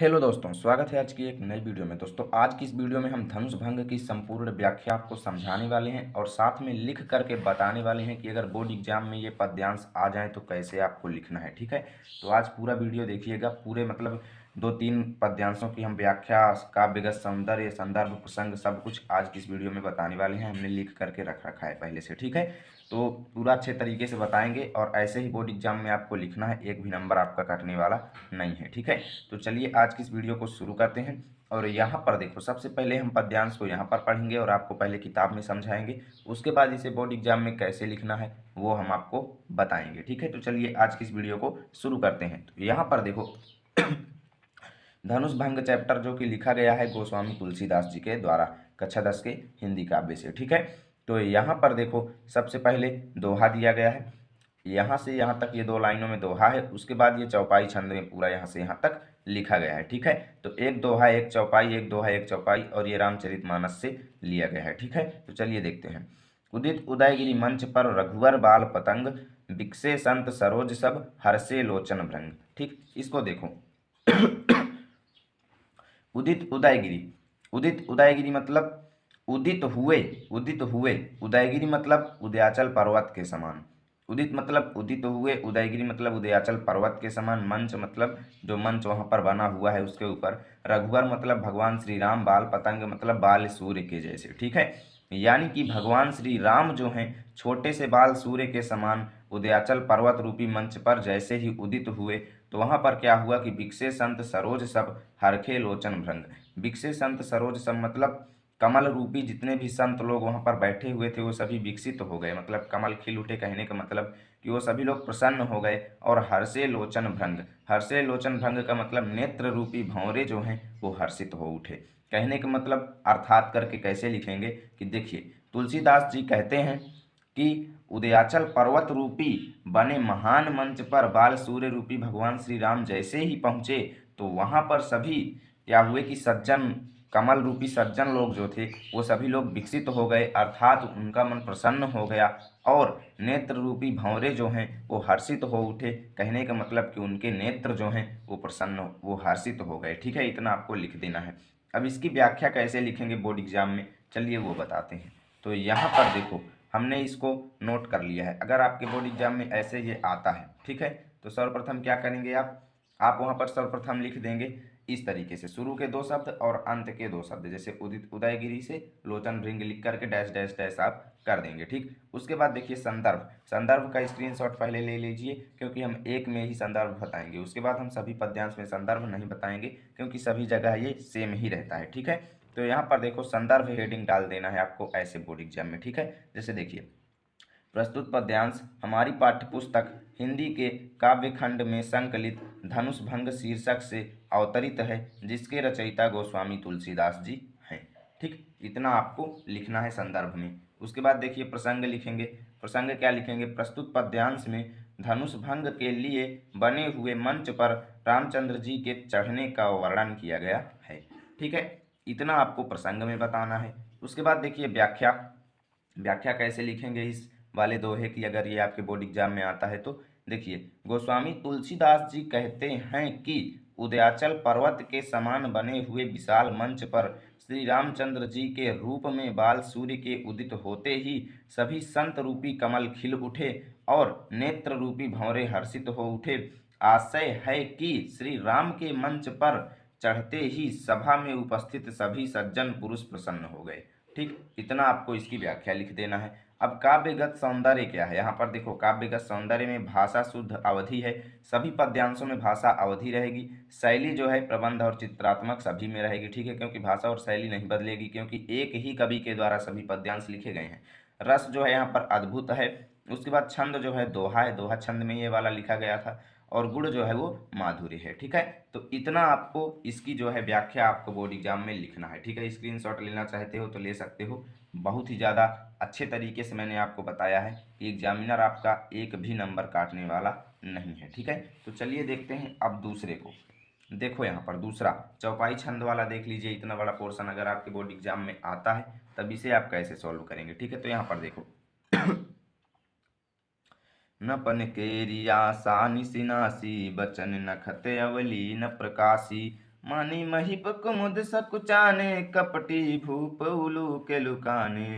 Hello दोस्तों, स्वागत है आज की एक नई वीडियो में। दोस्तों, आज की इस वीडियो में हम धनुष भंग की संपूर्ण व्याख्या आपको समझाने वाले हैं और साथ में लिख करके बताने वाले हैं कि अगर बोर्ड एग्जाम में ये पद्यांश आ जाए तो कैसे आपको लिखना है। ठीक है, तो आज पूरा वीडियो देखिएगा। पूरे मतलब 2-3 पद्यांशों की हम व्याख्या, काव्यगत सौंदर्य, संदर्भ, प्रसंग सब कुछ आज की इस वीडियो में बताने वाले हैं। हमने लिख करके रख रखा है पहले से। ठीक है, तो पूरा अच्छे तरीके से बताएंगे और ऐसे ही बोर्ड एग्जाम में आपको लिखना है, एक भी नंबर आपका कटने वाला नहीं है। ठीक है, तो चलिए आज की इस वीडियो को शुरू करते हैं। और यहाँ पर देखो, सबसे पहले हम पद्यांश को यहाँ पर पढ़ेंगे और आपको पहले किताब में समझाएंगे। उसके बाद इसे बोर्ड एग्जाम में कैसे लिखना है वो हम आपको बताएंगे। ठीक है, तो चलिए आज की इस वीडियो को शुरू करते हैं। तो यहाँ पर देखो धनुष भंग चैप्टर जो कि लिखा गया है गोस्वामी तुलसीदास जी के द्वारा, कक्षा 10 के हिंदी काव्य से। ठीक है, तो यहाँ पर देखो सबसे पहले दोहा दिया गया है। यहाँ से यहाँ तक ये 2 लाइनों में दोहा है। उसके बाद ये चौपाई छंद में पूरा यहाँ से यहाँ तक लिखा गया है। ठीक है, तो एक दोहा एक चौपाई, एक दोहा एक चौपाई, और ये रामचरितमानस से लिया गया है। ठीक है, तो चलिए देखते हैं। उदित उदयगिरि मंच पर रघुवर बाल पतंग, बिकसे संत सरोज सब हर्षे लोचन भृंग। ठीक, इसको देखो उदित उदयगिरि, उदित उदयगिरि मतलब उदित हुए, उदित हुए, उदयगिरि मतलब उदयाचल पर्वत के समान। उदित मतलब उदित हुए, उदयगिरि मतलब उदयाचल पर्वत के समान। मंच मतलब जो मंच वहाँ पर बना हुआ है उसके ऊपर। रघुवर मतलब भगवान श्री राम, बाल पतंग मतलब बाल सूर्य के जैसे। ठीक है, यानी कि भगवान श्री राम जो हैं छोटे से बाल सूर्य के समान उदयाचल पर्वत रूपी मंच पर जैसे ही उदित हुए, तो वहाँ पर क्या हुआ कि बिकसे संत सरोज सब हरखे लोचन भृंग। बिकसे संत सरोज सब मतलब कमल रूपी जितने भी संत लोग वहाँ पर बैठे हुए थे वो सभी विकसित हो गए, मतलब कमल खिल उठे। कहने का मतलब कि वो सभी लोग प्रसन्न हो गए। और हर्षे लोचन भृंग, हर्षे लोचन भृंग का मतलब नेत्र रूपी भंवरे जो हैं वो हर्षित हो उठे। कहने का मतलब अर्थात करके कैसे लिखेंगे कि देखिए, तुलसीदास जी कहते हैं कि उदयाचल पर्वत रूपी बने महान मंच पर बाल सूर्य रूपी भगवान श्री राम जैसे ही पहुँचे, तो वहाँ पर सभी क्या हुए कि सज्जन, कमल रूपी सज्जन लोग जो थे वो सभी लोग विकसित हो गए, अर्थात उनका मन प्रसन्न हो गया। और नेत्र रूपी भंवरे जो हैं वो हर्षित हो उठे। कहने का मतलब कि उनके नेत्र जो हैं वो प्रसन्न, वो हर्षित हो गए। ठीक है, इतना आपको लिख देना है। अब इसकी व्याख्या कैसे लिखेंगे बोर्ड एग्जाम में, चलिए वो बताते हैं। तो यहाँ पर देखो, हमने इसको नोट कर लिया है। अगर आपके बोर्ड एग्जाम में ऐसे ये आता है, ठीक है, तो सर्वप्रथम क्या करेंगे आप वहाँ पर सर्वप्रथम लिख देंगे इस तरीके से, शुरू के 2 शब्द और अंत के 2 शब्द, जैसे उदित उदयगिरि से लोचन भृंग लिख करके डैश डैश डैश आप कर देंगे। ठीक, उसके बाद देखिए संदर्भ, संदर्भ का स्क्रीनशॉट पहले ले लीजिए क्योंकि हम एक में ही संदर्भ बताएंगे। उसके बाद हम सभी पद्यांश में संदर्भ नहीं बताएंगे क्योंकि सभी जगह ये सेम ही रहता है। ठीक है, तो यहाँ पर देखो संदर्भ हेडिंग डाल देना है आपको ऐसे बोर्ड एग्जाम में। ठीक है, जैसे देखिए, प्रस्तुत पद्यांश हमारी पाठ्यपुस्तक हिंदी के काव्य खंड में संकलित धनुष भंग शीर्षक से अवतरित है, जिसके रचयिता गोस्वामी तुलसीदास जी हैं। ठीक, इतना आपको लिखना है संदर्भ में। उसके बाद देखिए प्रसंग लिखेंगे। प्रसंग क्या लिखेंगे, प्रस्तुत पद्यांश में धनुष भंग के लिए बने हुए मंच पर रामचंद्र जी के चढ़ने का वर्णन किया गया है। ठीक है, इतना आपको प्रसंग में बताना है। उसके बाद देखिए व्याख्या, व्याख्या कैसे लिखेंगे इस वाले दोहे की, अगर ये आपके बोर्ड एग्जाम में आता है तो देखिए, गोस्वामी तुलसीदास जी कहते हैं कि उदयाचल पर्वत के समान बने हुए विशाल मंच पर श्री रामचंद्र जी के रूप में बाल सूर्य के उदित होते ही सभी संत रूपी कमल खिल उठे और नेत्र रूपी भंवरे हर्षित हो उठे। आशय है कि श्री राम के मंच पर चढ़ते ही सभा में उपस्थित सभी सज्जन पुरुष प्रसन्न हो गए। ठीक, इतना आपको इसकी व्याख्या लिख देना है। अब काव्यगत सौंदर्य क्या है, यहाँ पर देखो काव्यगत सौंदर्य में भाषा शुद्ध अवधि है, सभी पद्यांशों में भाषा अवधि रहेगी। शैली जो है प्रबंध और चित्रात्मक सभी में रहेगी। ठीक है, क्योंकि भाषा और शैली नहीं बदलेगी क्योंकि एक ही कवि के द्वारा सभी पद्यांश लिखे गए हैं। रस जो है यहाँ पर अद्भुत है। उसके बाद छंद जो है दोहा है, दोहा छंद में ये वाला लिखा गया था। और गुण जो है वो माधुर्य है। ठीक है, तो इतना आपको इसकी जो है व्याख्या आपको बोर्ड एग्जाम में लिखना है। ठीक है, स्क्रीनशॉट लेना चाहते हो तो ले सकते हो। बहुत ही ज़्यादा अच्छे तरीके से मैंने आपको बताया है कि एग्जामिनर आपका एक भी नंबर काटने वाला नहीं है। ठीक है, तो चलिए देखते हैं अब दूसरे को। देखो यहाँ पर दूसरा चौपाई छंद वाला देख लीजिए। इतना बड़ा पोर्शन अगर आपके बोर्ड एग्जाम में आता है तब इसे आप कैसे सॉल्व करेंगे। ठीक है, तो यहाँ पर देखो न पनकेरिया सानि सिनासी बचन नखत अवली न प्रकाशी मानी महिप कुमुद सकुचाने, कपटी भूप उलूक लुकाने।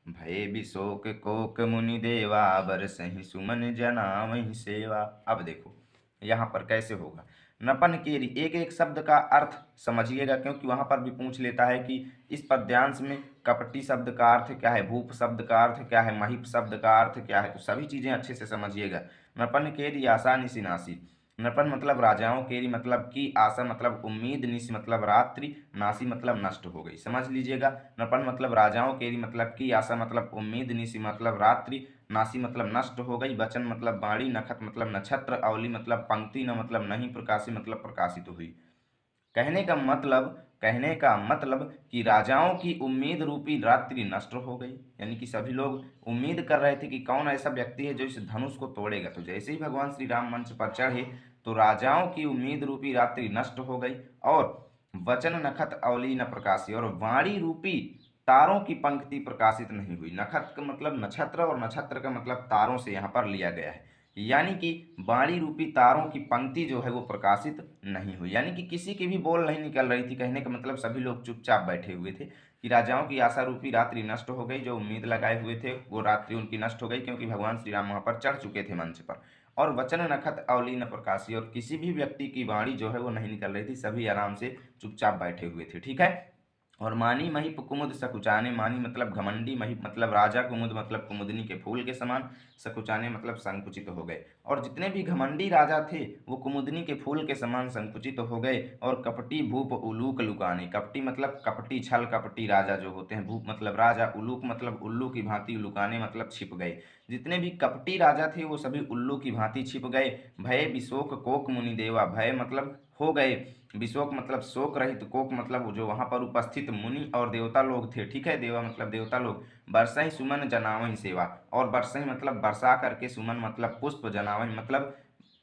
भय बिशोक कोक मुनि देवा, बरसहि सुमन जना वही सेवा। अब देखो यहाँ पर कैसे होगा। नपन केरी, एक एक शब्द का अर्थ समझिएगा, क्योंकि वहां पर भी पूछ लेता है कि इस पद्यांश में कपटी शब्द का अर्थ क्या है, भूप शब्द का अर्थ क्या है, महिप शब्द का अर्थ क्या है, तो सभी चीजें अच्छे से समझिएगा। नपन केरी आशा निशि नासी। नपन मतलब राजाओं, केरी मतलब की, आशा मतलब उम्मीद, निशि मतलब रात्रि, नासी मतलब नष्ट हो गई। समझ लीजिएगा, नपन मतलब राजाओं, केरी मतलब की, आशा मतलब उम्मीद, निशि मतलब रात्रि, नासी मतलब नष्ट हो गई, वचन मतलब वाणी, नखत मतलब नक्षत्र, अवली मतलब पंक्ति, न मतलब नहीं, प्रकाशी मतलब प्रकाशित हुई। कहने का मतलब कि राजाओं की उम्मीद रूपी रात्रि नष्ट हो गई, यानी कि सभी लोग उम्मीद कर रहे थे कि कौन ऐसा व्यक्ति है जो इस धनुष को तोड़ेगा। तो जैसे ही भगवान श्री राम मंच पर चढ़े तो राजाओं की उम्मीद रूपी रात्रि नष्ट हो गई, और वचन नखत अवली न प्रकाशी, और वाणी रूपी तारों की पंक्ति प्रकाशित नहीं हुई। नखत का मतलब नक्षत्र और नक्षत्र का मतलब तारों से यहाँ पर लिया गया है, यानी कि वाणी रूपी तारों की पंक्ति जो है वो प्रकाशित नहीं हुई, यानी कि किसी की भी बोल नहीं निकल रही थी। कहने का मतलब सभी लोग चुपचाप बैठे हुए थे कि राजाओं की आशा रूपी रात्रि नष्ट हो गई, जो उम्मीद लगाए हुए थे वो रात्रि उनकी नष्ट हो गई, क्योंकि भगवान श्री राम वहां पर चढ़ चुके थे मंच पर। और वचन नखत अवली न प्रकाशी, और किसी भी व्यक्ति की वाणी जो है वो नहीं निकल रही थी, सभी आराम से चुपचाप बैठे हुए थे। ठीक है। और मानी महिप कुमुद सकुचाने, मानी मतलब घमंडी, महिप मतलब राजा, कुमुद मतलब कुमुदनी के फूल के समान, सकुचाने मतलब संकुचित हो गए। और जितने भी घमंडी राजा थे वो कुमुदनी के फूल के समान संकुचित हो गए। और कपटी भूप उलूक लुकाने, कपटी मतलब कपटी छल कपटी राजा जो होते हैं, भूप मतलब राजा, उलूक मतलब उल्लू की भांति, लुकाने मतलब छिप गए। जितने भी कपटी राजा थे वो सभी उल्लू की भांति छिप गए। भय विशोक कोक मुनि देवा, भय मतलब हो गए, विशोक मतलब शोक रहित, कोक मतलब जो वहां पर उपस्थित मुनि और देवता लोग थे। ठीक है, देवा मतलब देवता लोग। बरसहि सुमन जनावहि सेवा, और बरसहि मतलब वर्षा करके, सुमन मतलब पुष्प, जनावहि मतलब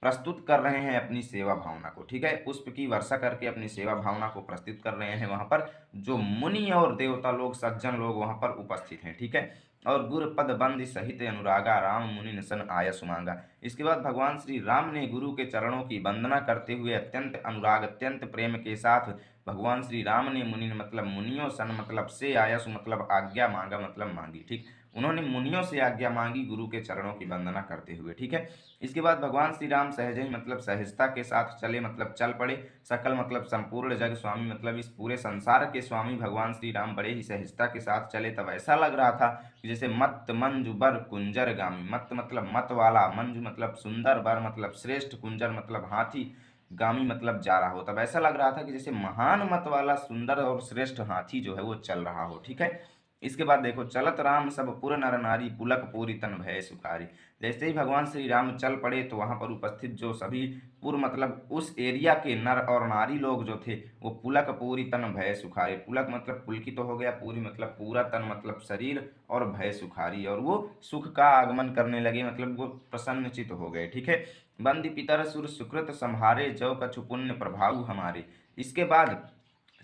प्रस्तुत कर रहे हैं अपनी सेवा भावना को। ठीक है, पुष्प की वर्षा करके अपनी सेवा भावना को प्रस्तुत कर रहे हैं वहां पर जो मुनि और देवता लोग, सज्जन लोग वहां पर उपस्थित हैं। ठीक है। और गुर पद बंद सहित अनुरागा, राम मुनि नसन आया सुमांगा। इसके बाद भगवान श्री राम ने गुरु के चरणों की वंदना करते हुए अत्यंत अनुराग, अत्यंत प्रेम के साथ भगवान श्री राम ने मुनि मतलब मुनियों, सन मतलब से, आयसु मतलब आज्ञा, मांगा मतलब मांगी। ठीक, उन्होंने मुनियों से आज्ञा मांगी गुरु के चरणों की वंदना करते हुए। ठीक है। इसके बाद भगवान श्री राम सहज ही मतलब सहजता के साथ चले, मतलब चल पड़े। सकल मतलब संपूर्ण जग स्वामी, मतलब इस पूरे संसार के स्वामी भगवान श्री राम बड़े ही सहजता के साथ चले। तब ऐसा लग रहा था कि जैसे मत मंजू बर कुंजर गामी, मत मतलब मत वाला, मंजू मतलब सुंदर, बर मतलब श्रेष्ठ, कुंजर मतलब हाथी, गामी मतलब जा रहा हो। तब ऐसा लग रहा था कि जैसे महान मत वाला सुंदर और श्रेष्ठ हाथी जो है वो चल रहा हो। ठीक है। इसके बाद देखो, चलत राम सब पुर नर नारी, पुलक पूरी तन भय सुखारी। जैसे ही भगवान श्री राम चल पड़े तो वहां पर उपस्थित जो सभी पुर मतलब उस एरिया के नर और नारी लोग जो थे वो पुलक पूरी तन भय सुखारी, पुलक मतलब पुलकित तो हो गया, पूरी मतलब पूरा, तन मतलब शरीर, और भय सुखारी, और वो सुख का आगमन करने लगे, मतलब वो प्रसन्नचित हो गए। ठीक है। बंदी पितर सुर सुकृत संहारे, जव कछु पुण्य प्रभाव हमारे। इसके बाद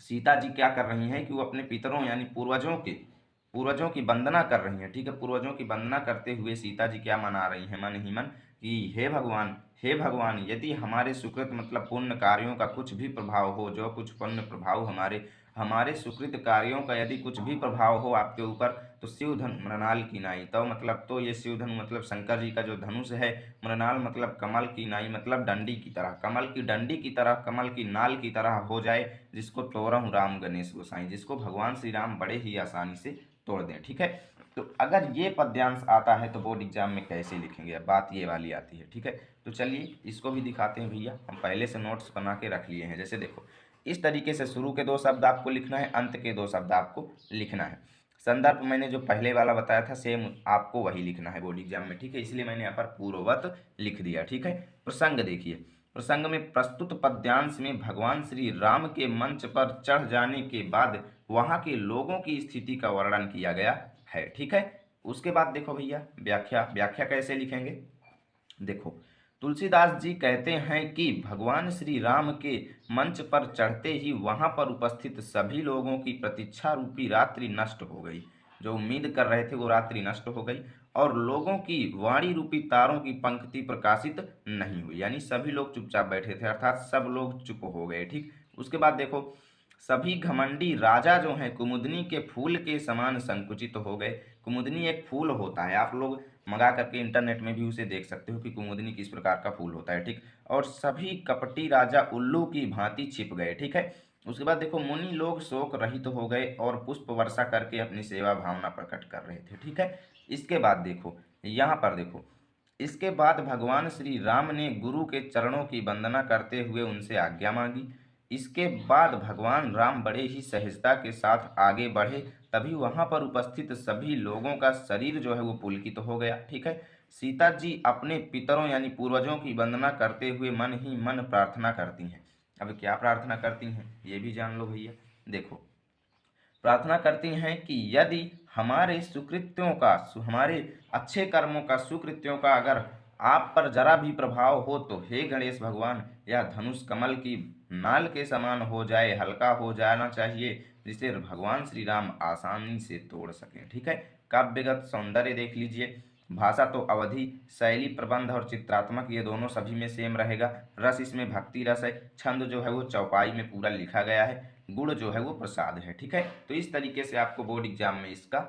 सीता जी क्या कर रही हैं कि वो अपने पितरों यानी पूर्वजों की वंदना कर रही हैं। ठीक है, पूर्वजों की वंदना करते हुए सीता जी क्या मना रही हैं मन ही मन कि हे भगवान, यदि हमारे सुकृत मतलब पुण्य कार्यों का कुछ भी प्रभाव हो, जो कुछ पुण्य प्रभाव हमारे हमारे सुकृत कार्यों का यदि कुछ भी प्रभाव हो आपके ऊपर, तो शिवधन मृणाल की नाई, तो मतलब तो ये शिवधन मतलब शंकर जी का जो धनुष है, मृणाल मतलब कमल की नाई मतलब डंडी की तरह, कमल की डंडी की तरह, कमल की नाल की तरह हो जाए, जिसको तोड़हु राम गणेश गोसाई, जिसको भगवान श्री राम बड़े ही आसानी से तोड़ दें। ठीक है। तो अगर ये पद्यांश आता है तो बोर्ड एग्जाम में कैसे लिखेंगे, अब बात ये वाली आती है। ठीक है। तो चलिए इसको भी दिखाते हैं भैया, हम पहले से नोट्स बना के रख लिए हैं। जैसे देखो, इस तरीके से शुरू के दो शब्द आपको लिखना है, अंत के दो शब्द आपको लिखना है। संदर्भ मैंने जो पहले वाला बताया था सेम आपको वही लिखना है बोर्ड एग्जाम में। ठीक है, इसलिए मैंने यहाँ पर पूर्ववत लिख दिया। ठीक है। प्रसंग देखिए, प्रसंग में प्रस्तुत पद्यांश में भगवान श्री राम के मंच पर चढ़ जाने के बाद वहां के लोगों की स्थिति का वर्णन किया गया है। ठीक है। उसके बाद देखो भैया, व्याख्या, व्याख्या कैसे लिखेंगे। देखो, तुलसीदास जी कहते हैं कि भगवान श्री राम के मंच पर चढ़ते ही वहां पर उपस्थित सभी लोगों की प्रतीक्षा रूपी रात्रि नष्ट हो गई, जो उम्मीद कर रहे थे वो रात्रि नष्ट हो गई, और लोगों की वाणी रूपी तारों की पंक्ति प्रकाशित नहीं हुई, यानी सभी लोग चुपचाप बैठे थे, अर्थात सब लोग चुप हो गए। ठीक, उसके बाद देखो, सभी घमंडी राजा जो हैं कुमुदनी के फूल के समान संकुचित हो गए। कुमुदनी एक फूल होता है, आप लोग मंगा करके इंटरनेट में भी उसे देख सकते हो कि कुमुदनी किस प्रकार का फूल होता है, ठीक। और सभी कपटी राजा उल्लू की भांति छिप गए, ठीक है। उसके बाद देखो, मुनि लोग शोक रहित हो गए और पुष्प वर्षा करके अपनी सेवा भावना प्रकट कर रहे थे, ठीक है। इसके बाद देखो, यहाँ पर देखो, इसके बाद भगवान श्री राम ने गुरु के चरणों की वंदना करते हुए उनसे आज्ञा मांगी। इसके बाद भगवान राम बड़े ही सहजता के साथ आगे बढ़े। तभी वहां पर उपस्थित सभी लोगों का शरीर जो है वो पुलकित हो गया, ठीक है। सीता जी अपने पितरों यानी पूर्वजों की वंदना करते हुए मन ही मन प्रार्थना करती हैं। अब क्या प्रार्थना करती हैं ये भी जान लो भैया। देखो, प्रार्थना करती हैं कि यदि हमारे सुकृत्यों का, हमारे अच्छे कर्मों का, सुकृत्यों का अगर आप पर जरा भी प्रभाव हो तो हे गणेश भगवान, यह धनुष कमल की नाल के समान हो जाए, हल्का हो जाना चाहिए, जिसे भगवान श्री राम आसानी से तोड़ सकें, ठीक है। काव्यगत सौंदर्य देख लीजिए, भाषा तो अवधि, शैली, प्रबंध और चित्रात्मक ये दोनों सभी में सेम रहेगा। रस इसमें भक्ति रस है। छंद जो है वो चौपाई में पूरा लिखा गया है। गुण जो है वो प्रसाद है, ठीक है। तो इस तरीके से आपको बोर्ड एग्जाम में इसका